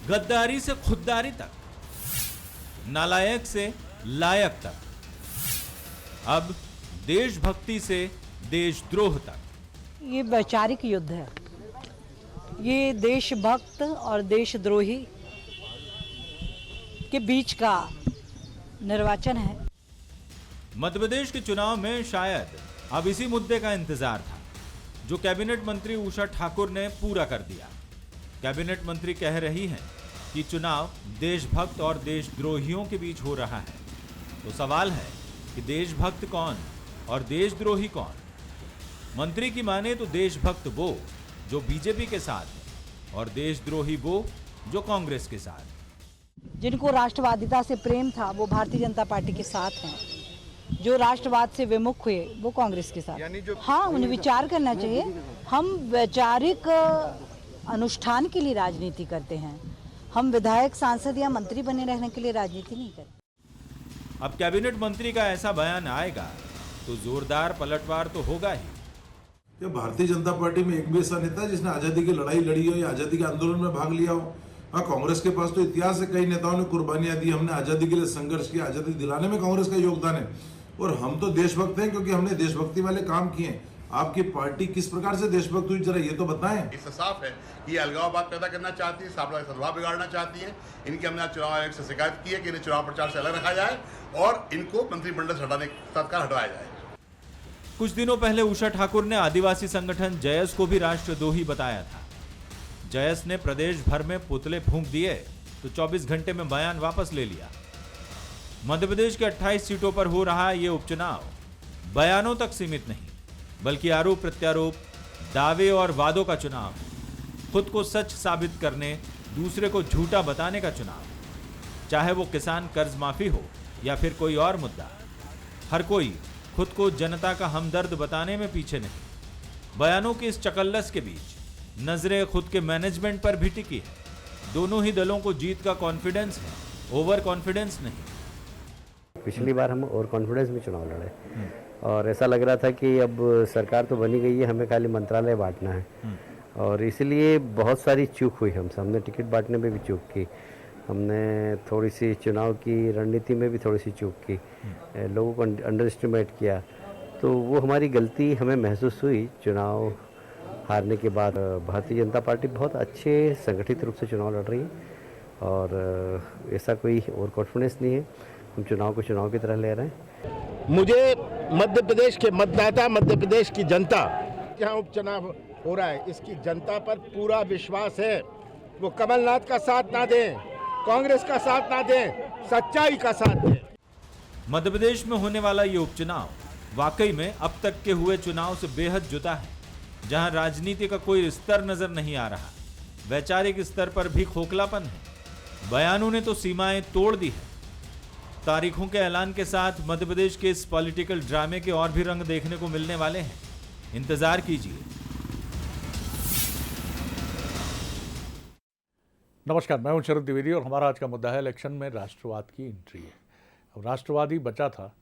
गद्दारी से खुददारी तक, नालायक से लायक तक, अब देशभक्ति से देशद्रोह तक। ये वैचारिक युद्ध है। ये देशभक्त और देशद्रोही के बीच का निर्वाचन है। मध्य प्रदेश के चुनाव में शायद अब इसी मुद्दे का इंतजार था, जो कैबिनेट मंत्री उषा ठाकुर ने पूरा कर दिया। कैबिनेट मंत्री कह रही हैं कि चुनाव देशभक्त और देशद्रोहियों के बीच हो रहा है। तो सवाल है कि देशभक्त कौन और देशद्रोही कौन? मंत्री की माने तो देशभक्त वो जो बीजेपी के साथ है और देशद्रोही वो जो कांग्रेस के साथ। जिनको राष्ट्रवादिता से प्रेम था वो भारतीय जनता पार्टी के साथ हैं, जो राष्ट्रवाद से विमुख हुए वो कांग्रेस के साथ। हाँ, उन्हें विचार करना चाहिए। हम वैचारिक अनुष्ठान के लिए राजनीति करते हैं, हम विधायक, सांसद या मंत्री बने रहने के लिए राजनीति नहीं करते। अब कैबिनेट मंत्री का ऐसा बयान आएगा तो जोरदार पलटवार तो होगा ही। क्या भारतीय जनता पार्टी में एक भी ऐसा नेता है जिसने आजादी की लड़ाई लड़ी हो या आजादी के आंदोलन में भाग लिया हो? हाँ, कांग्रेस के पास तो इतिहास है, कई नेताओं ने कुर्बानियां दी, हमने आजादी के लिए संघर्ष किया, आजादी दिलाने में कांग्रेस का योगदान है। और हम तो देशभक्त हैं क्योंकि हमने देशभक्ति वाले काम किए। आपकी पार्टी किस प्रकार से देशभक्त हुई, जरा ये तो बताएं। इससे साफ है कि ये अलगाववाद पैदा करना चाहती है, सापड़ा सद्भाव बिगाड़ना चाहती है। इनकी हमने चुनाव आयोग से शिकायत की है कि इन्हें चुनाव प्रचार से अलग रखा जाए और इनको मंत्रिमंडल से हटाने तत्काल हटवाया जाए। कुछ दिनों पहले उषा ठाकुर ने आदिवासी संगठन जयस को भी राष्ट्रद्रोही बताया था। जयस ने प्रदेश भर में पुतले फूंक दिए तो 24 घंटे में बयान वापस ले लिया। मध्य प्रदेश के 28 सीटों पर हो रहा ये उपचुनाव बयानों तक सीमित नहीं, बल्कि आरोप प्रत्यारोप, दावे और वादों का चुनाव, खुद को सच साबित करने, दूसरे को झूठा बताने का चुनाव। चाहे वो किसान कर्ज माफी हो या फिर कोई और मुद्दा, हर कोई खुद को जनता का हमदर्द बताने में पीछे नहीं। बयानों की इस चकल्लस के बीच नजरें खुद के मैनेजमेंट पर भी टिकी है। दोनों ही दलों को जीत का कॉन्फिडेंस है, ओवर कॉन्फिडेंस नहीं। पिछली बार हम ओवर कॉन्फिडेंस में चुनाव लड़े और ऐसा लग रहा था कि अब सरकार तो बनी गई है, हमें खाली मंत्रालय बांटना है और इसलिए बहुत सारी चूक हुई। हमने टिकट बांटने में भी चूक की, हमने थोड़ी सी चुनाव की रणनीति में भी थोड़ी सी चूक की, लोगों को अंडर एस्टिमेट किया, तो वो हमारी गलती हमें महसूस हुई। चुनाव हारने के बाद भारतीय जनता पार्टी बहुत अच्छे संगठित रूप से चुनाव लड़ रही है और ऐसा कोई ओवर कॉन्फिडेंस नहीं है। हम चुनाव को चुनाव की तरह ले रहे हैं। मुझे मध्य प्रदेश के मतदाता, मध्य प्रदेश की जनता, जहाँ उपचुनाव हो रहा है इसकी जनता पर पूरा विश्वास है। वो कमलनाथ का साथ ना दें, कांग्रेस का साथ ना दें, सच्चाई का साथ दें। मध्य प्रदेश में होने वाला ये उपचुनाव वाकई में अब तक के हुए चुनाव से बेहद जुदा है, जहां राजनीति का कोई स्तर नजर नहीं आ रहा। वैचारिक स्तर पर भी खोखलापन है। बयानों ने तो सीमाएं तोड़ दी है। तारीखों के ऐलान के साथ मध्य प्रदेश के इस पॉलिटिकल ड्रामे के और भी रंग देखने को मिलने वाले हैं। इंतजार कीजिए। नमस्कार, मैं हूं शरद द्विवेदी और हमारा आज का मुद्दा है इलेक्शन में राष्ट्रवाद की एंट्री है। अब राष्ट्रवाद ही बचा था।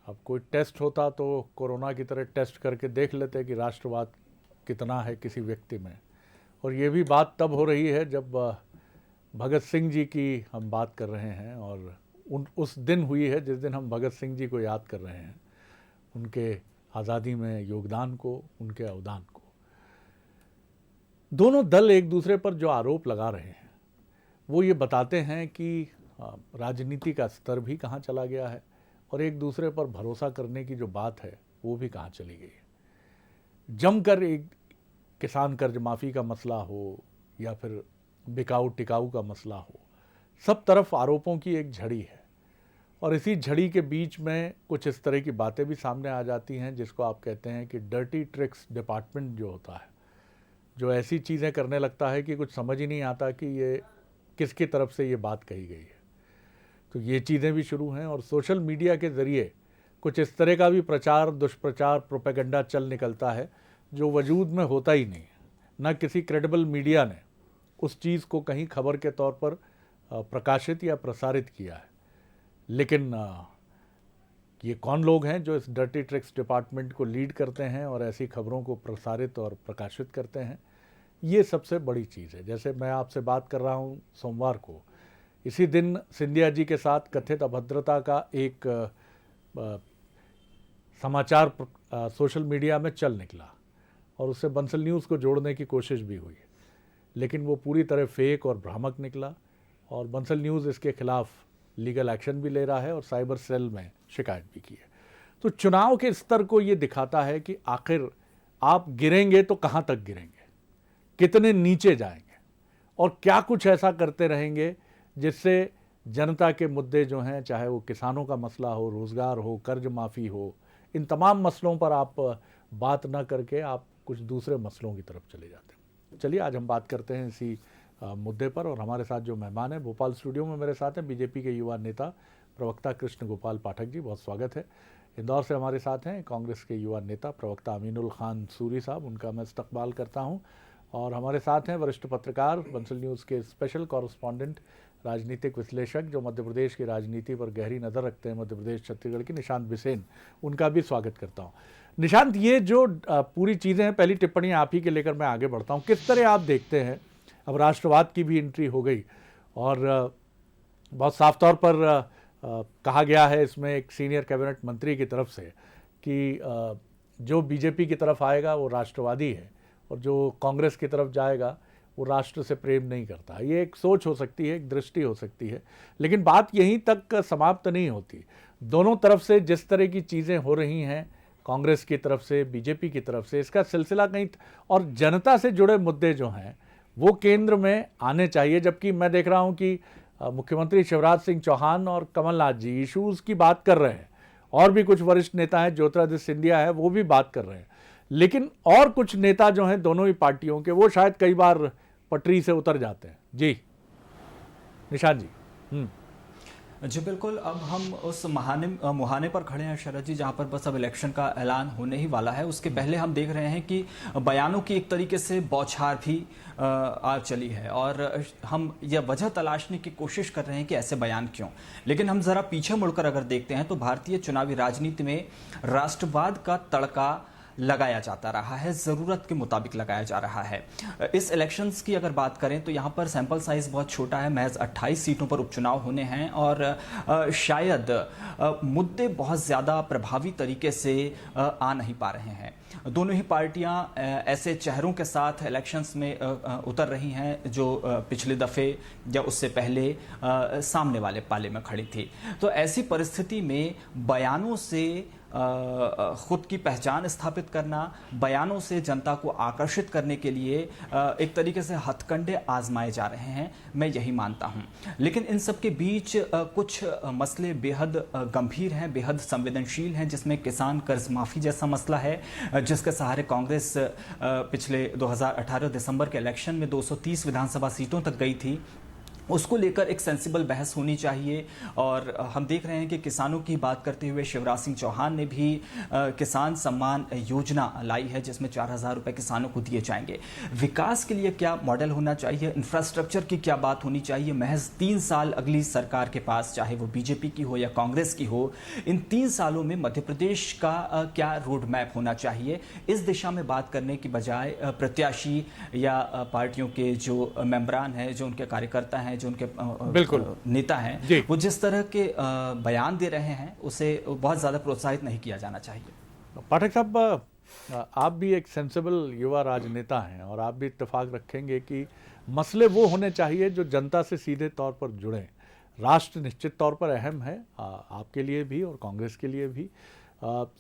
अब कोई टेस्ट होता तो कोरोना की तरह टेस्ट करके देख लेते कि राष्ट्रवाद कितना है किसी व्यक्ति में। और ये भी बात तब हो रही है जब भगत सिंह जी की हम बात कर रहे हैं और उस दिन हुई है जिस दिन हम भगत सिंह जी को याद कर रहे हैं, उनके आज़ादी में योगदान को, उनके अवदान को। दोनों दल एक दूसरे पर जो आरोप लगा रहे हैं वो ये बताते हैं कि राजनीति का स्तर भी कहाँ चला गया है और एक दूसरे पर भरोसा करने की जो बात है वो भी कहाँ चली गई है। जमकर एक किसान कर्ज माफ़ी का मसला हो या फिर बिकाऊ टिकाऊ का मसला हो, सब तरफ आरोपों की एक झड़ी है और इसी झड़ी के बीच में कुछ इस तरह की बातें भी सामने आ जाती हैं जिसको आप कहते हैं कि डर्टी ट्रिक्स डिपार्टमेंट जो होता है, जो ऐसी चीज़ें करने लगता है कि कुछ समझ ही नहीं आता कि ये किसकी तरफ से ये बात कही गई है। तो ये चीज़ें भी शुरू हैं और सोशल मीडिया के ज़रिए कुछ इस तरह का भी प्रचार, दुष्प्रचार, प्रोपेगेंडा चल निकलता है जो वजूद में होता ही नहीं है। न किसी क्रेडिबल मीडिया ने उस चीज़ को कहीं खबर के तौर पर प्रकाशित या प्रसारित किया है। लेकिन ये कौन लोग हैं जो इस डर्टी ट्रिक्स डिपार्टमेंट को लीड करते हैं और ऐसी खबरों को प्रसारित और प्रकाशित करते हैं, ये सबसे बड़ी चीज़ है। जैसे मैं आपसे बात कर रहा हूँ सोमवार को, इसी दिन सिंधिया जी के साथ कथित अभद्रता का एक समाचार सोशल मीडिया में चल निकला और उससे बंसल न्यूज़ को जोड़ने की कोशिश भी हुई, लेकिन वो पूरी तरह फेक और भ्रामक निकला और बंसल न्यूज़ इसके खिलाफ लीगल एक्शन भी ले रहा है और साइबर सेल में शिकायत भी की है। तो चुनाव के स्तर को ये दिखाता है कि आखिर आप गिरेंगे तो कहाँ तक गिरेंगे, कितने नीचे जाएंगे और क्या कुछ ऐसा करते रहेंगे जिससे जनता के मुद्दे जो हैं, चाहे वो किसानों का मसला हो, रोज़गार हो, कर्ज माफ़ी हो, इन तमाम मसलों पर आप बात ना करके आप कुछ दूसरे मसलों की तरफ चले जाते हैं। चलिए आज हम बात करते हैं इसी मुद्दे पर और हमारे साथ जो मेहमान हैं, भोपाल स्टूडियो में मेरे साथ हैं बीजेपी के युवा नेता प्रवक्ता कृष्ण गोपाल पाठक जी, बहुत स्वागत है। इंदौर से हमारे साथ हैं कांग्रेस के युवा नेता प्रवक्ता अमीनुल खान सूरी साहब, उनका मैं इस्तकबाल करता हूं। और हमारे साथ हैं वरिष्ठ पत्रकार, बंसल न्यूज़ के स्पेशल कॉरेस्पॉन्डेंट, राजनीतिक विश्लेषक जो मध्य प्रदेश की राजनीति पर गहरी नज़र रखते हैं, मध्य प्रदेश छत्तीसगढ़ की, निशांत बिसेन, उनका भी स्वागत करता हूँ। निशांत, ये जो पूरी चीज़ें हैं, पहली टिप्पणी आप ही के लेकर मैं आगे बढ़ता हूँ। किस तरह आप देखते हैं, अब राष्ट्रवाद की भी एंट्री हो गई और बहुत साफ तौर पर कहा गया है इसमें एक सीनियर कैबिनेट मंत्री की तरफ से कि जो बीजेपी की तरफ आएगा वो राष्ट्रवादी है और जो कांग्रेस की तरफ जाएगा वो राष्ट्र से प्रेम नहीं करता। ये एक सोच हो सकती है, एक दृष्टि हो सकती है, लेकिन बात यहीं तक समाप्त नहीं होती। दोनों तरफ से जिस तरह की चीज़ें हो रही हैं, कांग्रेस की तरफ से, बीजेपी की तरफ से, इसका सिलसिला कहीं और जनता से जुड़े मुद्दे जो हैं वो केंद्र में आने चाहिए। जबकि मैं देख रहा हूं कि मुख्यमंत्री शिवराज सिंह चौहान और कमलनाथ जी इश्यूज़ की बात कर रहे हैं और भी कुछ वरिष्ठ नेता हैं, ज्योतिरादित्य सिंधिया है, वो भी बात कर रहे हैं, लेकिन और कुछ नेता जो हैं दोनों ही पार्टियों के, वो शायद कई बार पटरी से उतर जाते हैं। जी निशांत जी। जी बिल्कुल, अब हम उस मुहाने पर खड़े हैं शरद जी, जहां पर बस अब इलेक्शन का ऐलान होने ही वाला है। उसके पहले हम देख रहे हैं कि बयानों की एक तरीके से बौछार भी आ चली है और हम यह वजह तलाशने की कोशिश कर रहे हैं कि ऐसे बयान क्यों। लेकिन हम जरा पीछे मुड़कर अगर देखते हैं तो भारतीय चुनावी राजनीति में राष्ट्रवाद का तड़का लगाया जाता रहा है, ज़रूरत के मुताबिक लगाया जा रहा है। इस इलेक्शंस की अगर बात करें तो यहाँ पर सैंपल साइज़ बहुत छोटा है, महज 28 सीटों पर उपचुनाव होने हैं और शायद मुद्दे बहुत ज़्यादा प्रभावी तरीके से आ नहीं पा रहे हैं। दोनों ही पार्टियां ऐसे चेहरों के साथ इलेक्शंस में उतर रही हैं जो पिछले दफ़े या उससे पहले सामने वाले पाले में खड़ी थी। तो ऐसी परिस्थिति में बयानों से खुद की पहचान स्थापित करना, बयानों से जनता को आकर्षित करने के लिए एक तरीके से हथकंडे आजमाए जा रहे हैं, मैं यही मानता हूं। लेकिन इन सब के बीच कुछ मसले बेहद गंभीर हैं, बेहद संवेदनशील हैं, जिसमें किसान कर्ज माफ़ी जैसा मसला है, जिसके सहारे कांग्रेस पिछले 2018 दिसंबर के इलेक्शन में 230 विधानसभा सीटों तक गई थी। उसको लेकर एक सेंसिबल बहस होनी चाहिए। और हम देख रहे हैं कि किसानों की बात करते हुए शिवराज सिंह चौहान ने भी किसान सम्मान योजना लाई है, जिसमें 4,000 रुपये किसानों को दिए जाएंगे। विकास के लिए क्या मॉडल होना चाहिए, इंफ्रास्ट्रक्चर की क्या बात होनी चाहिए। महज 3 साल अगली सरकार के पास, चाहे वो बीजेपी की हो या कांग्रेस की हो, इन 3 सालों में मध्य प्रदेश का क्या रोड मैप होना चाहिए, इस दिशा में बात करने की बजाय प्रत्याशी या पार्टियों के जो मेंबरान हैं, जो उनके कार्यकर्ता हैं, जो उनके बिल्कुल नेता हैं, वो जिस तरह के बयान दे रहे हैं उसे बहुत ज़्यादा प्रोत्साहित नहीं किया जाना चाहिए। पाठक साहब, आप भी एक सेंसिबल युवा राजनेता हैं और आप भी इत्तेफाक रखेंगे कि मसले वो होने चाहिए जो जनता से सीधे तौर पर जुड़ें। राष्ट्र निश्चित तौर पर अहम है, आपके लिए भी और कांग्रेस के लिए भी।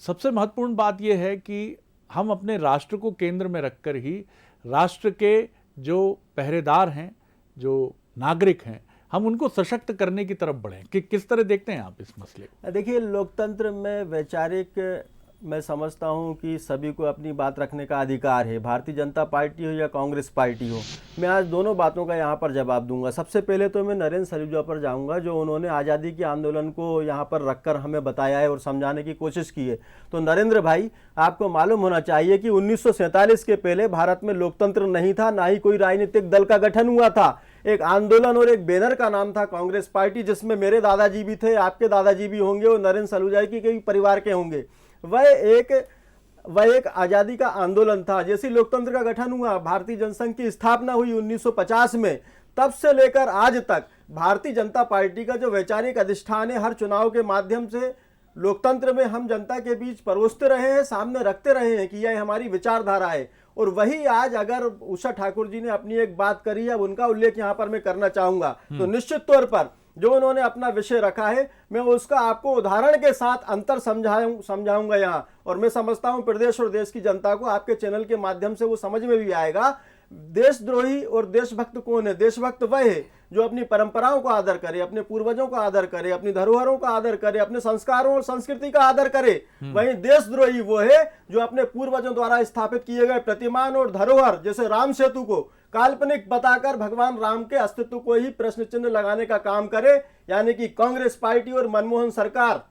सबसे महत्वपूर्ण बात यह है कि हम अपने राष्ट्र को केंद्र में रखकर ही राष्ट्र के जो पहरेदार हैं, जो नागरिक हैं, हम उनको सशक्त करने की तरफ बढ़ें। कि किस तरह देखते हैं आप इस मसले को? देखिए, लोकतंत्र में वैचारिक मैं समझता हूं कि सभी को अपनी बात रखने का अधिकार है, भारतीय जनता पार्टी हो या कांग्रेस पार्टी हो। मैं आज दोनों बातों का यहां पर जवाब दूंगा। सबसे पहले तो मैं नरेंद्र सलूजा पर जाऊंगा, जो उन्होंने आज़ादी के आंदोलन को यहां पर रखकर हमें बताया है और समझाने की कोशिश की है। तो नरेंद्र भाई, आपको मालूम होना चाहिए कि 1947 के पहले भारत में लोकतंत्र नहीं था, ना ही कोई राजनीतिक दल का गठन हुआ था। एक आंदोलन और एक बैनर का नाम था कांग्रेस पार्टी, जिसमें मेरे दादाजी भी थे, आपके दादाजी भी होंगे और नरेंद्र सलूजा की कई परिवार के होंगे। वह एक वह एक आज़ादी का आंदोलन था। जैसे लोकतंत्र का गठन हुआ, भारतीय जनसंघ की स्थापना हुई 1950 में, तब से लेकर आज तक भारतीय जनता पार्टी का जो वैचारिक अधिष्ठान है, हर चुनाव के माध्यम से लोकतंत्र में हम जनता के बीच परोसते रहे हैं, सामने रखते रहे हैं कि यह हमारी विचारधारा है। और वही आज अगर उषा ठाकुर जी ने अपनी एक बात करी है, अब उनका उल्लेख यहाँ पर मैं करना चाहूंगा, तो निश्चित तौर पर जो उन्होंने अपना विषय रखा है, मैं उसका आपको उदाहरण के साथ अंतर समझाऊंगा यहाँ। और मैं समझता हूँ प्रदेश और देश की जनता को आपके चैनल के माध्यम से वो समझ में भी आएगा। देशद्रोही और देशभक्त कौन है? देशभक्त वह है जो अपनी परंपराओं को आदर करे, अपने पूर्वजों का आदर करे, अपनी धरोहरों का आदर करे, अपने संस्कारों और संस्कृति का आदर करे। वहीं देशद्रोही वो है जो अपने पूर्वजों द्वारा स्थापित किए गए प्रतिमान और धरोहर, जैसे राम सेतु को काल्पनिक बताकर भगवान राम के अस्तित्व को ही प्रश्न चिन्ह लगाने का काम करे। यानी कि कांग्रेस पार्टी और मनमोहन सरकार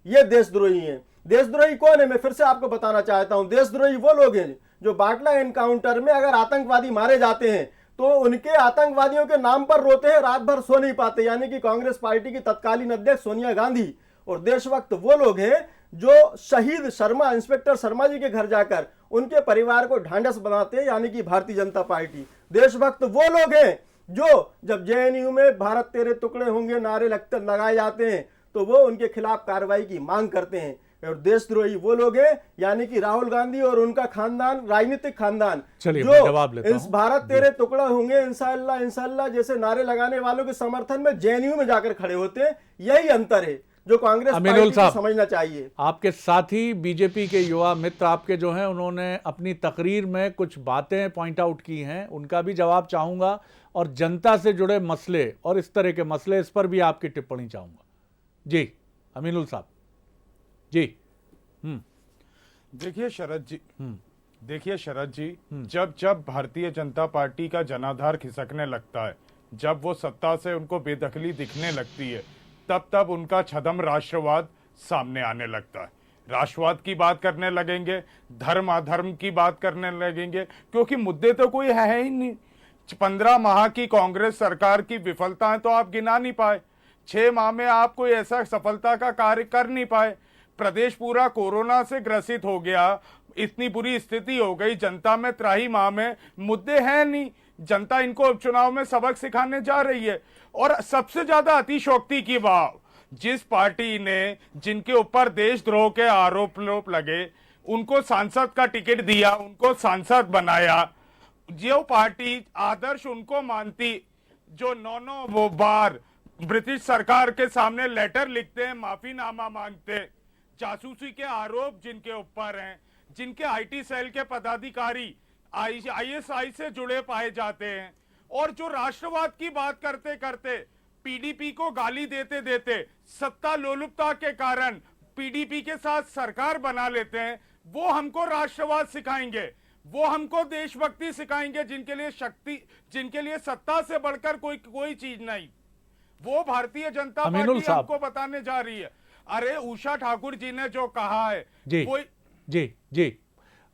ये देशद्रोही हैं। देशद्रोही कौन है? मैं फिर से आपको बताना चाहता हूं। देशद्रोही वो लोग हैं जो बाटला एनकाउंटर में अगर आतंकवादी मारे जाते हैं तो उनके आतंकवादियों के नाम पर रोते हैं, रात भर सो नहीं पाते। यानी कि कांग्रेस पार्टी की तत्कालीन अध्यक्ष सोनिया गांधी। और देशभक्त वो लोग हैं जो शहीद शर्मा, इंस्पेक्टर शर्मा जी के घर जाकर उनके परिवार को ढांढस बनाते हैं, यानी कि भारतीय जनता पार्टी। देशभक्त वो लोग हैं जो जब जेएनयू में भारत तेरे टुकड़े होंगे नारे लगाए जाते हैं तो वो उनके खिलाफ कार्रवाई की मांग करते हैं। और देशद्रोही वो लोग हैं यानी कि राहुल गांधी और उनका खानदान, राजनीतिक खानदान, जो इस भारत तेरे टुकड़ा होंगे इंशाअल्लाह इंशाअल्लाह जैसे नारे लगाने वालों के समर्थन में जेएनयू में जाकर खड़े होते हैं। यही अंतर है जो कांग्रेस पार्टी को समझना चाहिए। आपके साथी बीजेपी के युवा मित्र आपके जो हैं, उन्होंने अपनी तकरीर में कुछ बातें पॉइंट आउट की हैं, उनका भी जवाब चाहूंगा। और जनता से जुड़े मसले और इस तरह के मसले, इस पर भी आपकी टिप्पणी चाहूंगा। जी अमीनुल साहब जी। देखिए शरद जी, जब भारतीय जनता पार्टी का जनाधार खिसकने लगता है, जब वो सत्ता से उनको बेदखली दिखने लगती है, तब उनका छदम राष्ट्रवाद सामने आने लगता है। राष्ट्रवाद की बात करने लगेंगे, धर्म अधर्म की बात करने लगेंगे, क्योंकि मुद्दे तो कोई है ही नहीं। 15 माह की कांग्रेस सरकार की विफलताएं तो आप गिना नहीं पाए। 6 माह में आप कोई ऐसा सफलता का कार्य कर नहीं पाए। प्रदेश पूरा कोरोना से ग्रसित हो गया, इतनी बुरी स्थिति हो गई, जनता में त्राही माह में मुद्दे हैं नहीं। जनता इनको उपचुनाव में सबक सिखाने जा रही है। और सबसे ज्यादा अतिशोक्ति की बात, जिस पार्टी ने, जिनके ऊपर देशद्रोह के आरोप लगे, उनको सांसद का टिकट दिया, उनको सांसद बनाया, जो पार्टी आदर्श उनको मानती, जो 9 बार ब्रिटिश सरकार के सामने लेटर लिखते हैं, माफीनामा मांगते, जासूसी के आरोप जिनके ऊपर हैं, जिनके आईटी सेल के पदाधिकारी आईएसआई से जुड़े पाए जाते हैं, और जो राष्ट्रवाद की बात करते करते पीडीपी को गाली देते देते सत्ता लोलुपता के कारण पीडीपी के साथ सरकार बना लेते हैं, वो हमको राष्ट्रवाद सिखाएंगे, वो हमको देशभक्ति सिखाएंगे, जिनके लिए सत्ता से बढ़कर कोई चीज नहीं। वो भारतीय जनता पार्टी हमको बताने जा रही है। अरे उषा ठाकुर जी ने जो कहा है जी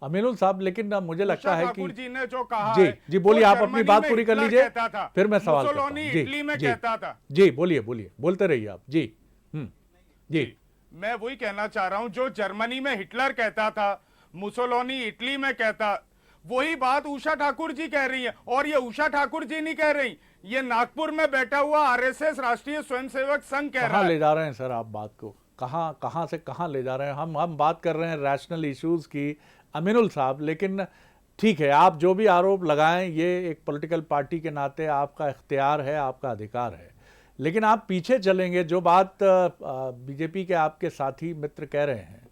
अमीनुल साहब, लेकिन मुझे लगता है कि ठाकुर जी ने जो कहा जी बोलिए, आप अपनी बात पूरी कर लीजिए, फिर मैं सवाल करता हूं। इटली में कहता था। जी बोलिए बोलते रहिए आप। जी मैं वही कहना चाह रहा हूं, जो जर्मनी में हिटलर कहता था, मुसोलिनी इटली में कहता, वही बात उषा ठाकुर जी कह रही है। और ये उषा ठाकुर जी नहीं कह रही, ये नागपुर में बैठा हुआ आरएसएस राष्ट्रीय स्वयंसेवक संघ कह रहा है। ले जा रहे हैं सर आप बात को, कहां से कहां ले जा रहे हैं? हम बात कर रहे हैं रैशनल इश्यूज की अमीनुल साहब। लेकिन ठीक है, आप जो भी आरोप लगाएं, ये एक पॉलिटिकल पार्टी के नाते आपका इख्तियार है, आपका अधिकार है। लेकिन आप पीछे चलेंगे, जो बात बीजेपी के आपके साथी मित्र कह रहे हैं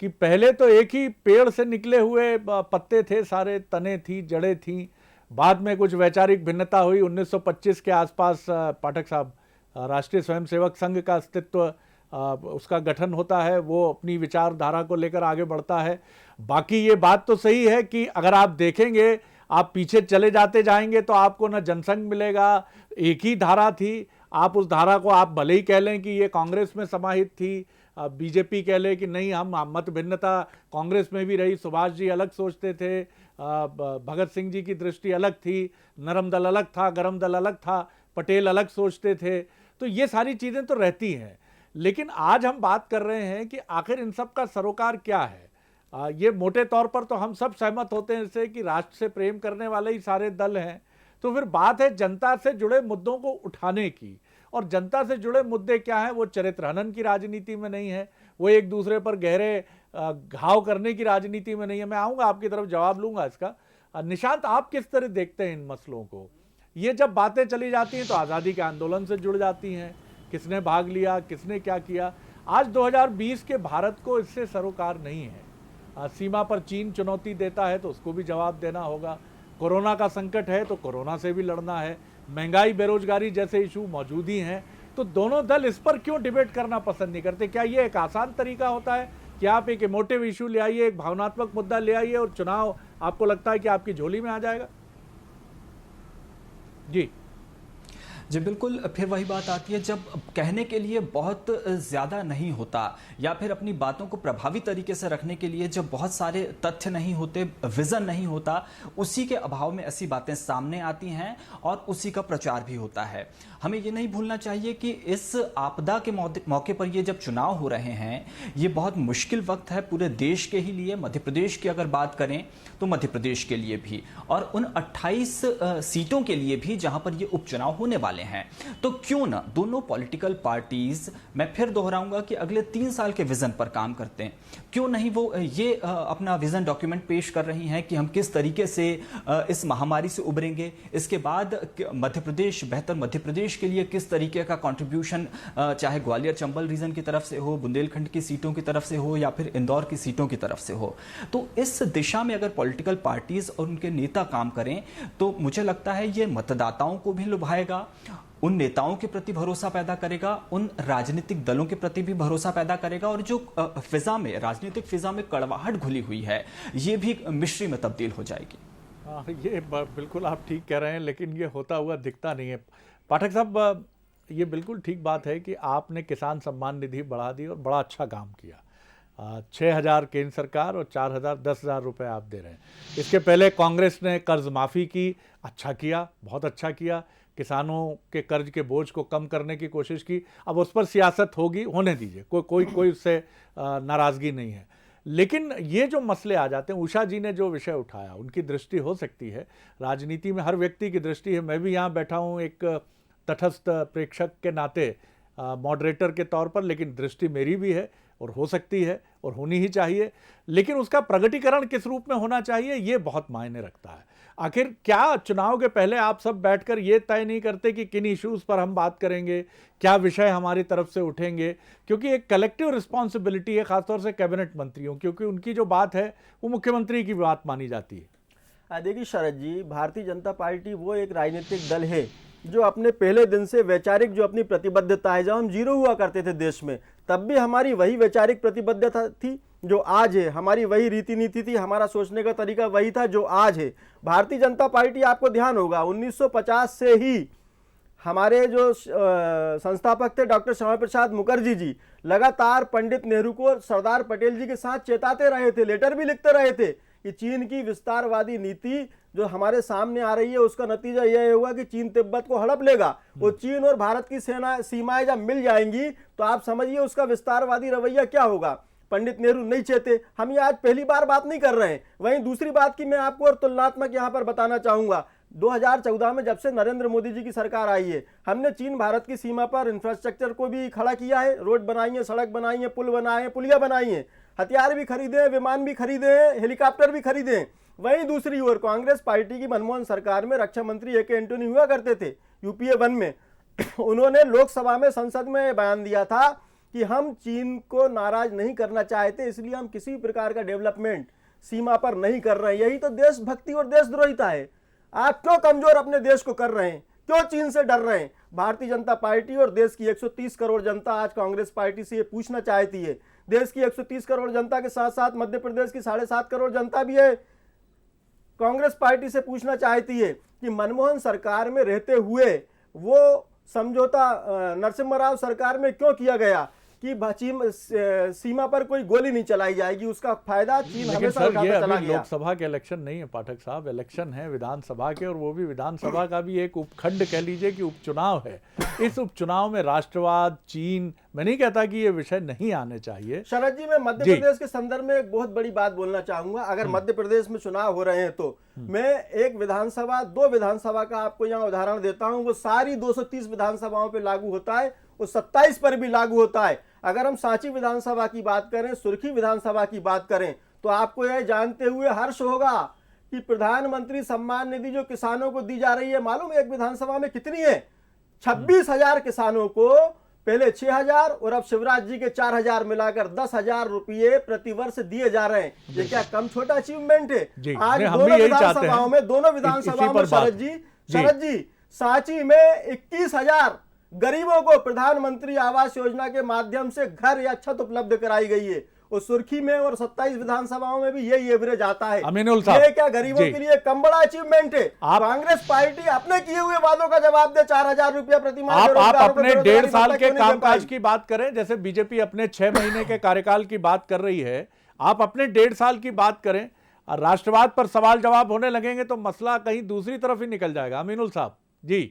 कि पहले तो एक ही पेड़ से निकले हुए पत्ते थे, सारे तने थी, जड़ें थी, बाद में कुछ वैचारिक भिन्नता हुई। 1925 के आसपास पाठक साहब, राष्ट्रीय स्वयंसेवक संघ का अस्तित्व, उसका गठन होता है, वो अपनी विचारधारा को लेकर आगे बढ़ता है। बाकी ये बात तो सही है कि अगर आप देखेंगे, आप पीछे चले जाते जाएंगे तो आपको न जनसंघ मिलेगा, एक ही धारा थी। आप उस धारा को आप भले ही कह लें कि ये कांग्रेस में समाहित थी, बीजेपी कह ले कि नहीं, हम मत भिन्नता कांग्रेस में भी रही, सुभाष जी अलग सोचते थे, भगत सिंह जी की दृष्टि अलग थी, नरम दल अलग था, गरम दल अलग था, पटेल अलग सोचते थे। तो ये सारी चीज़ें तो रहती हैं। लेकिन आज हम बात कर रहे हैं कि आखिर इन सब का सरोकार क्या है। ये मोटे तौर पर तो हम सब सहमत होते हैं इससे कि राष्ट्र से प्रेम करने वाले ही सारे दल हैं। तो फिर बात है जनता से जुड़े मुद्दों को उठाने की, और जनता से जुड़े मुद्दे क्या है? वो चरित्र हनन की राजनीति में नहीं है, वो एक दूसरे पर गहरे घाव करने की राजनीति में नहीं है। मैं आऊंगा आपकी तरफ, जवाब लूंगा इसका। निशांत, आप किस तरह देखते हैं इन मसलों को? ये जब बातें चली जाती हैं तो आज़ादी के आंदोलन से जुड़ जाती हैं, किसने भाग लिया, किसने क्या किया। आज 2020 के भारत को इससे सरोकार नहीं है। सीमा पर चीन चुनौती देता है तो उसको भी जवाब देना होगा। कोरोना का संकट है तो कोरोना से भी लड़ना है। महंगाई, बेरोजगारी जैसे इशू मौजूद ही हैं। तो दोनों दल इस पर क्यों डिबेट करना पसंद नहीं करते? क्या ये एक आसान तरीका होता है कि आप एक इमोटिव इशू ले आइए, एक भावनात्मक मुद्दा ले आइए और चुनाव आपको लगता है कि आपकी झोली में आ जाएगा? जी बिल्कुल, फिर वही बात आती है जब कहने के लिए बहुत ज़्यादा नहीं होता, या फिर अपनी बातों को प्रभावी तरीके से रखने के लिए जब बहुत सारे तथ्य नहीं होते, विज़न नहीं होता, उसी के अभाव में ऐसी बातें सामने आती हैं और उसी का प्रचार भी होता है। हमें ये नहीं भूलना चाहिए कि इस आपदा के मौके पर ये जब चुनाव हो रहे हैं, ये बहुत मुश्किल वक्त है पूरे देश के ही लिए। मध्य प्रदेश की अगर बात करें तो मध्य प्रदेश के लिए भी, और उन 28 सीटों के लिए भी जहां पर ये उपचुनाव होने वाले हैं। तो क्यों ना दोनों पॉलिटिकल पार्टीज, मैं फिर दोहराऊंगा कि अगले 3 साल के विजन पर काम करते हैं। क्यों नहीं वो ये अपना विजन डॉक्यूमेंट पेश कर रही हैं कि हम किस तरीके से इस महामारी से उबरेंगे, इसके बाद मध्य प्रदेश, बेहतर मध्य प्रदेश के लिए किस तरीके का कंट्रीब्यूशन, चाहे ग्वालियर चंबल रीजन की तरफ से हो, बुंदेलखंड की सीटों की तरफ से हो, या फिर इंदौर की सीटों की तरफ से हो। तो इस दिशा में अगर पॉलिटिकल पार्टीज और उनके नेता काम करें तो मुझे लगता है ये मतदाताओं को भी लुभाएगा, उन नेताओं के प्रति भरोसा पैदा करेगा, उन राजनीतिक दलों के प्रति भी भरोसा पैदा करेगा, और जो फिजा में, राजनीतिक फिजा में कड़वाहट घुली हुई है, ये भी मिश्री में तब्दील हो जाएगी। ये बिल्कुल आप ठीक कह रहे हैं, लेकिन ये होता हुआ दिखता नहीं है। पाठक साहब, ये बिल्कुल ठीक बात है कि आपने किसान सम्मान निधि बढ़ा दी और बड़ा अच्छा काम किया। 6,000 केंद्र सरकार और 4,000, 10,000 रुपये आप दे रहे हैं। इसके पहले कांग्रेस ने कर्ज माफ़ी की, अच्छा किया, बहुत अच्छा किया। किसानों के कर्ज के बोझ को कम करने की कोशिश की। अब उस पर सियासत होगी, होने दीजिए, कोई उससे नाराज़गी नहीं है। लेकिन ये जो मसले आ जाते हैं, उषा जी ने जो विषय उठाया, उनकी दृष्टि हो सकती है, राजनीति में हर व्यक्ति की दृष्टि है। मैं भी यहाँ बैठा हूँ एक तटस्थ प्रेक्षक के नाते, मॉडरेटर के तौर पर, लेकिन दृष्टि मेरी भी है और हो सकती है और होनी ही चाहिए। लेकिन उसका प्रगटीकरण किस रूप में होना चाहिए, ये बहुत मायने रखता है। आखिर क्या चुनाव के पहले आप सब बैठकर ये तय नहीं करते कि किन इश्यूज़ पर हम बात करेंगे, क्या विषय हमारी तरफ से उठेंगे? क्योंकि एक कलेक्टिव रिस्पॉन्सिबिलिटी है, खासतौर से कैबिनेट मंत्रियों, क्योंकि उनकी जो बात है वो मुख्यमंत्री की बात मानी जाती है। देखिए शरद जी, भारतीय जनता पार्टी वो एक राजनीतिक दल है जो अपने पहले दिन से वैचारिक जो अपनी प्रतिबद्धता है, जब हम जीरो हुआ करते थे देश में, तब भी हमारी वही वैचारिक प्रतिबद्धता थी जो आज है, हमारी वही रीति नीति थी, हमारा सोचने का तरीका वही था जो आज है। भारतीय जनता पार्टी, आपको ध्यान होगा, 1950 से ही हमारे जो संस्थापक थे डॉक्टर श्यामा प्रसाद मुखर्जी जी लगातार पंडित नेहरू को सरदार पटेल जी के साथ चेताते रहे थे, लेटर भी लिखते रहे थे कि चीन की विस्तारवादी नीति जो हमारे सामने आ रही है उसका नतीजा यह होगा कि चीन तिब्बत को हड़प लेगा। वो चीन और भारत की सीमाएं जब मिल जाएंगी तो आप समझिए उसका विस्तारवादी रवैया क्या होगा। पंडित नेहरू नहीं चाहते। हम ये आज पहली बार बात नहीं कर रहे हैं। वहीं दूसरी बात की मैं आपको और तुलनात्मक यहाँ पर बताना चाहूंगा, 2014 में जब से नरेंद्र मोदी जी की सरकार आई है, हमने चीन भारत की सीमा पर इंफ्रास्ट्रक्चर को भी खड़ा किया है, रोड बनाई है, सड़क बनाई है, पुल बनाए हैं, पुलिया बनाई है, हथियार भी खरीदे, विमान भी खरीदे, हेलीकॉप्टर भी खरीदे। वहीं दूसरी ओर कांग्रेस पार्टी की मनमोहन सरकार में रक्षा मंत्री ए.के. एंटोनी हुआ करते थे यूपीए 1 में। उन्होंने लोकसभा में, संसद में बयान दिया था कि हम चीन को नाराज नहीं करना चाहते, इसलिए हम किसी प्रकार का डेवलपमेंट सीमा पर नहीं कर रहे हैं। यही तो देशभक्ति और देशद्रोहिता है। आप क्यों कमजोर अपने देश को कर रहे हैं, क्यों चीन से डर रहे हैं? भारतीय जनता पार्टी और देश की 130 करोड़ जनता आज कांग्रेस पार्टी से ये पूछना चाहती है। देश की 130 करोड़ जनता के साथ साथ मध्य प्रदेश की 7.5 करोड़ जनता भी है, कांग्रेस पार्टी से पूछना चाहती है कि मनमोहन सरकार में रहते हुए वो समझौता नरसिम्हा राव सरकार में क्यों किया गया कि सीमा पर कोई गोली नहीं चलाई जाएगी, उसका फायदा चीन हमेशा उठाता चला गया। लोकसभा के इलेक्शन नहीं है पाठक साहब, इलेक्शन है विधानसभा के, और वो भी विधानसभा का भी एक उपखंड कह लीजिए कि उपचुनाव है। इस उपचुनाव में राष्ट्रवाद, चीन, मैं नहीं कहता कि ये विषय नहीं आने चाहिए। शरद जी, मैं मध्य प्रदेश के संदर्भ में एक बहुत बड़ी बात बोलना चाहूंगा। अगर मध्य प्रदेश में चुनाव हो रहे हैं तो मैं एक विधानसभा, 2 विधानसभा का आपको यहाँ उदाहरण देता हूं। वो सारी 230 विधानसभाओं पे लागू होता है, वो 27 पर भी लागू होता है। अगर हम सांची विधानसभा की बात करें, सुर्खी विधानसभा की बात करें, तो आपको यह जानते हुए हर्ष होगा कि प्रधानमंत्री सम्मान निधि जो किसानों को दी जा रही है, मालूम है एक विधानसभा में कितनी है? 26,000 किसानों को, पहले 6,000 और अब शिवराज जी के 4,000 मिलाकर 10,000 रुपये प्रतिवर्ष दिए जा रहे हैं। ये क्या कम छोटा अचीवमेंट है? आज दोनों विधानसभाओं में, शरद जी, सांची में 21,000 गरीबों को प्रधानमंत्री आवास योजना के माध्यम से घर या छत उपलब्ध कराई गई है। और सुर्खी में और 27 विधानसभाओं में भी यही एवरेज आता है। ये क्या गरीबों के लिए कम बड़ा अचीवमेंट है? कांग्रेस पार्टी अपने किए हुए वादों का जवाब दे, 4,000 रुपया प्रति माह। आप अपने 1.5 साल के कामकाज की बात करें, जैसे बीजेपी अपने 6 महीने के कार्यकाल की बात कर रही है, आप अपने 1.5 साल की बात करें। राष्ट्रवाद पर सवाल जवाब होने लगेंगे तो मसला कहीं दूसरी तरफ ही निकल जाएगा। अमीनुल साहब जी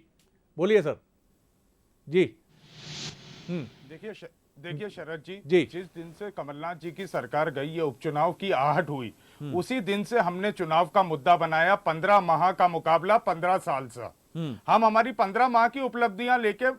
बोलिए सर। जी देखिए शरद जी, जिस दिन से कमलनाथ जी की सरकार गई, ये उपचुनाव की आहट हुई, उसी दिन से हमने चुनाव का मुद्दा बनाया। 15 माह का मुकाबला 15 साल से। हम हमारी 15 माह की उपलब्धियां लेके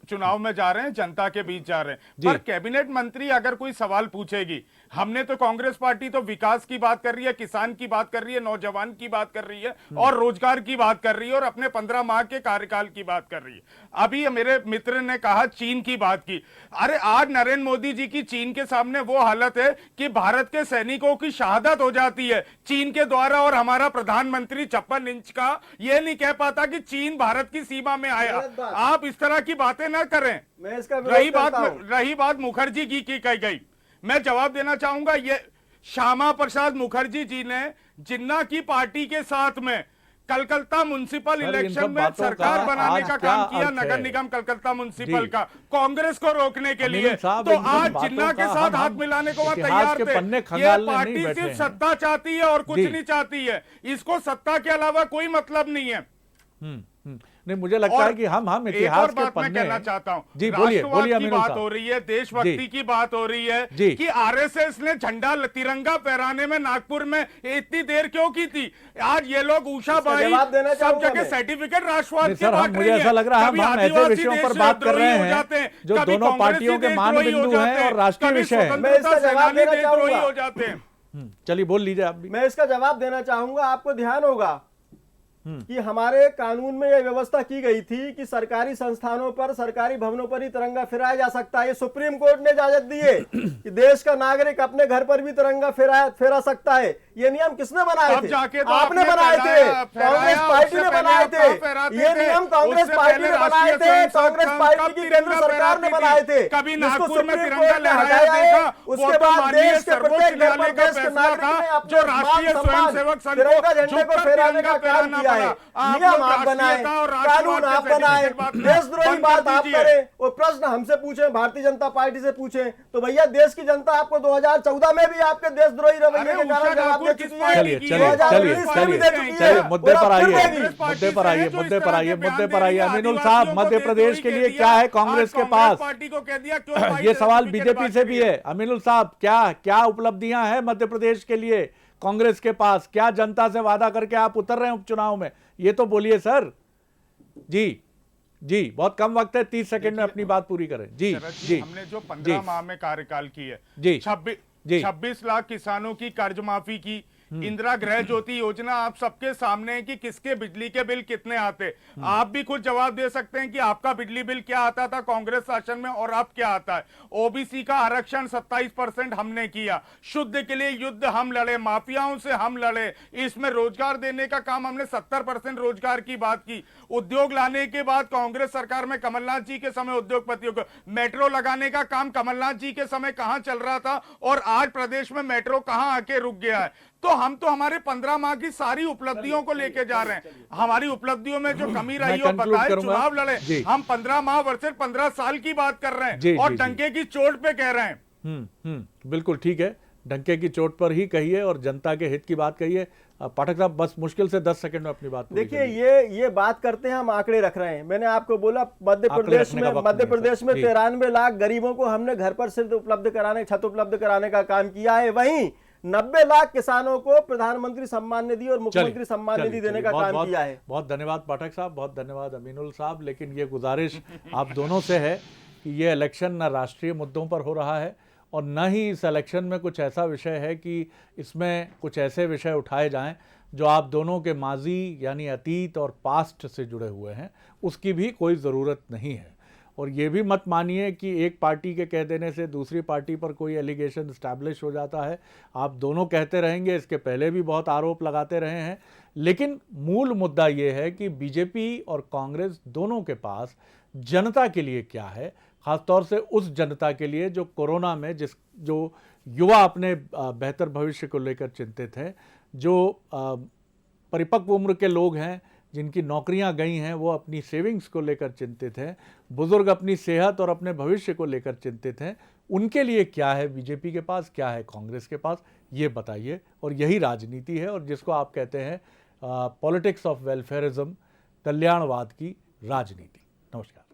चुनाव में जा रहे हैं, जनता के बीच जा रहे हैं। पर कैबिनेट मंत्री अगर कोई सवाल पूछेगी, हमने तो कांग्रेस पार्टी तो विकास की बात कर रही है, किसान की बात कर रही है, नौजवान की बात कर रही है और रोजगार की बात कर रही है और अपने 15 माह के कार्यकाल की बात कर रही है। अभी मेरे मित्र ने कहा चीन की बात की। अरे आज नरेंद्र मोदी जी की चीन के सामने वो हालत है कि भारत के सैनिकों की शहादत हो जाती है चीन के द्वारा, और हमारा प्रधानमंत्री 56 इंच का ये नहीं कह पाता कि चीन भारत की सीमा में आया। आप इस तरह की बातें ना करें। मैं इसका रही बात मुखर्जी की कही गई, मैं जवाब देना चाहूंगा। ये श्यामा प्रसाद मुखर्जी जी ने जिन्ना की पार्टी के साथ में कलकत्ता म्युनिसिपल इलेक्शन में सरकार बनाने का काम किया, नगर निगम कलकत्ता म्युनिसिपल का, कांग्रेस को रोकने के लिए। तो आज जिन्ना के साथ हाथ मिलाने को तैयार थे। ये पार्टी सिर्फ सत्ता चाहती है और कुछ नहीं चाहती है। इसको सत्ता के अलावा कोई मतलब नहीं है। नहीं, मुझे लगता है कि हम इतिहास के पन्ने, मैं कहना चाहता हूं, जी बोलिए की बात हो रही है, देशभक्ति की बात हो रही है कि आरएसएस ने झंडा तिरंगा फहराने में नागपुर में इतनी देर क्यों की थी? आज ये लोग उषाबाई सब जगह सर्टिफिकेट राष्ट्रवाद की बात मुझे ऐसा लग रहा है हम ऐसे विषयों पर बात कर रहे हैं जो दोनों पार्टियों के मान बिंदु हैं और राष्ट्रीय विषय हो जाते हैं। चलिए बोल लीजिए आप भी। मैं इसका जवाब देना चाहूंगा। आपको ध्यान होगा कि हमारे कानून में यह व्यवस्था की गई थी कि सरकारी संस्थानों पर, सरकारी भवनों पर ही तिरंगा फहराया जा सकता है। ये सुप्रीम कोर्ट ने इजाजत दी है कि देश का नागरिक अपने घर पर भी तिरंगा फहरा सकता है। ये नियम किसने बनाए थे? आपने बनाए थे, कांग्रेस पार्टी ने बनाए थे। ये नियम कांग्रेस पार्टी ने बनाए थे, कांग्रेस पार्टी की केंद्र सरकार ने बनाए थे। इसको सुप्रीम कोर्ट ने हटाया है। उसके बाद देश के प्रत्येक घर पर देश के नागरिक ने अपने मान सम्मान तिरंगा झंडे को फहराने का काम किया है। नियम आप बनाए, कानून आप बनाए, देशद्रोही बात आप करें और प्रश्न हमसे पूछे, भारतीय जनता पार्टी से पूछे, तो भैया देश की जनता आपको 2014 में भी आपके देशद्रोही रवैये के कारण जवाब दे चुकी है। चलिए मुद्दे पर आइए। अमीनुल साहब, मध्य प्रदेश के लिए क्या है कांग्रेस के पास? पार्टी को कह दिया, ये सवाल बीजेपी से भी है। अमीनुल साहब, क्या उपलब्धियां हैं मध्य प्रदेश के लिए कांग्रेस के पास? क्या जनता से वादा करके आप उतर रहे हैं उपचुनाव में? ये तो बोलिए सर। जी बहुत कम वक्त है, 30 सेकंड में अपनी बात पूरी करें। जी हमने जो 15 माह में कार्यकाल की है, 26 लाख किसानों की कर्ज माफी की, इंदिरा गृह ज्योति योजना आप सबके सामने है कि किसके बिजली के बिल कितने आते। आप भी खुद जवाब दे सकते हैं कि आपका बिजली बिल क्या आता था कांग्रेस शासन में और अब क्या आता है। ओबीसी का आरक्षण 27% हमने किया। शुद्ध के लिए युद्ध हम लड़े, माफियाओं से हम लड़े। इसमें रोजगार देने का काम हमने 70% रोजगार की बात की। उद्योग लाने के बाद कांग्रेस सरकार में कमलनाथ जी के समय उद्योगपतियों को मेट्रो लगाने का काम कमलनाथ जी के समय कहां चल रहा था और आज प्रदेश में मेट्रो कहां आके रुक गया है। तो हम तो हमारे 15 माह की सारी उपलब्धियों को लेके जा रहे हैं। हमारी उपलब्धियों में जो कमी रही हो बताए, चुनाव लड़े। हम 15 माह वर्सेस 15 साल की बात कर रहे हैं और डंके की चोट पे कह रहे हैं। बिल्कुल ठीक है। डंके की चोट पर ही कहिए और जनता के हित की बात कहिए। पाठक साहब बस मुश्किल से 10 सेकंड में अपनी बात पूरी देखिए, करिए। ये बात करते हैं, हम आंकड़े रख रहे हैं। मैंने आपको बोला मध्य प्रदेश में 93 लाख गरीबों को हमने घर पर सिर्फ उपलब्ध कराने, छत उपलब्ध कराने का काम किया है। वहीं 90 लाख किसानों को प्रधानमंत्री सम्मान निधि और मुख्यमंत्री सम्मान निधि देने का काम किया है। बहुत धन्यवाद पाठक साहब, बहुत धन्यवाद अमीनुल साहब। लेकिन ये गुजारिश आप दोनों से है कि ये इलेक्शन न राष्ट्रीय मुद्दों पर हो रहा है और न ही इस इलेक्शन में कुछ ऐसा विषय है कि इसमें कुछ ऐसे विषय उठाए जाएं जो आप दोनों के माजी यानी अतीत और पास्ट से जुड़े हुए हैं, उसकी भी कोई ज़रूरत नहीं है। और ये भी मत मानिए कि एक पार्टी के कह देने से दूसरी पार्टी पर कोई एलिगेशन इस्टेब्लिश हो जाता है। आप दोनों कहते रहेंगे, इसके पहले भी बहुत आरोप लगाते रहे हैं, लेकिन मूल मुद्दा ये है कि बीजेपी और कांग्रेस दोनों के पास जनता के लिए क्या है, ख़ासतौर से उस जनता के लिए जो कोरोना में जो युवा अपने बेहतर भविष्य को लेकर चिंतित हैं, जो परिपक्व उम्र के लोग हैं जिनकी नौकरियां गई हैं, वो अपनी सेविंग्स को लेकर चिंतित हैं, बुजुर्ग अपनी सेहत और अपने भविष्य को लेकर चिंतित हैं, उनके लिए क्या है बीजेपी के पास, क्या है कांग्रेस के पास, ये बताइए। और यही राजनीति है और जिसको आप कहते हैं पॉलिटिक्स ऑफ वेलफेयरिज्म, कल्याणवाद की राजनीति। नमस्कार।